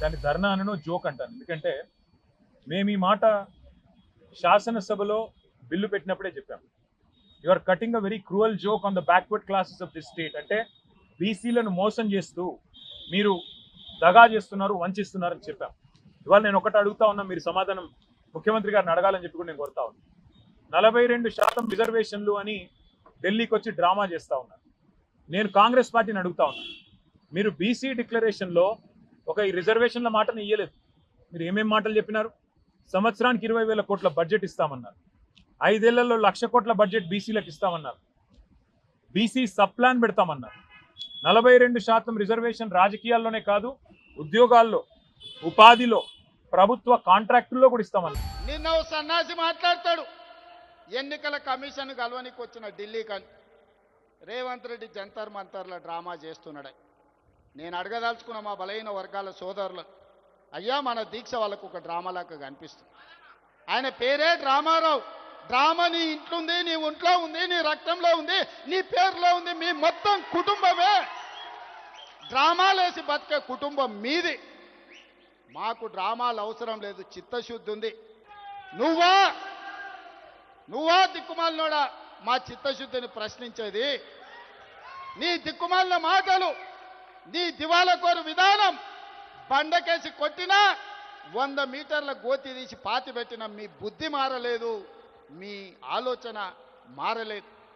దాన్ని ధర్నా అనను జోక్ అంటాను. ఎందుకంటే మేము ఈ మాట శాసనసభలో బిల్లు పెట్టినప్పుడే చెప్పాం. You are cutting a very cruel joke on the backward classes of this state. అంటే బీసీలను మోసం చేస్తూ మీరు దగా చేస్తున్నారు, వంచిస్తున్నారు అని చెప్పాం. ఇవాళ నేను ఒకటి అడుగుతా ఉన్నా, మీరు సమాధానం ముఖ్యమంత్రి గారిని అడగాలని చెప్పి కూడా నేను కోరుతా ఉన్నా. 42% రిజర్వేషన్లు అని ఢిల్లీకి వచ్చి డ్రామా చేస్తా ఉన్నారు. నేను కాంగ్రెస్ పార్టీని అడుగుతా ఉన్నా, మీరు బీసీ డిక్లరేషన్లో ఒక ఈ రిజర్వేషన్ల మాటను ఇయ్యలేదు. మీరు ఏమేం మాటలు చెప్పినారు? సంవత్సరానికి 20,000 కోట్ల బడ్జెట్ ఇస్తామన్నారు. 5 ఏళ్లలో 1,00,000 కోట్ల బడ్జెట్ బీసీలకు ఇస్తామన్నారు. బీసీ సబ్ ప్లాన్ పెడతామన్నారు. 42% రిజర్వేషన్ రాజకీయాల్లోనే కాదు, ఉద్యోగాల్లో, ఉపాధిలో, ప్రభుత్వ కాంట్రాక్టుల్లో కూడా ఇస్తామన్నారు. నిన్న ఓ సన్నాసి మాట్లాడతాడు, ఎన్నికల కమిషన్ కలవనికి వచ్చిన ఢిల్లీకని రేవంత్ రెడ్డి జంతర్ మంతర్ల డ్రామా చేస్తున్నాడు. నేను అడగదలుచుకున్న మా బలహీన వర్గాల సోదరులు, అయ్యా మన దీక్ష వాళ్ళకు ఒక డ్రామాలాగా కనిపిస్తుంది. ఆయన పేరే డ్రామారావు. డ్రామా నీ ఇంట్లో ఉంది, నీ ఒంట్లో ఉంది, నీ రక్తంలో ఉంది, నీ పేరులో ఉంది. మీ మొత్తం కుటుంబమే డ్రామాలేసి బతికే కుటుంబం మీది. మాకు డ్రామాలు అవసరం లేదు, చిత్తశుద్ధి ఉంది. నువ్వా దిక్కుమాలినోడా మా చిత్తశుద్ధిని ప్రశ్నించేది? నీ దిక్కుమాలిన మాటలు, నీ దివాలకోరు విధానం, బండకేసి కొట్టినా 100 మీటర్ల గోతి తీసి పాతి పెట్టిన మీ బుద్ధి మారలేదు, మీ ఆలోచన మారలేదు.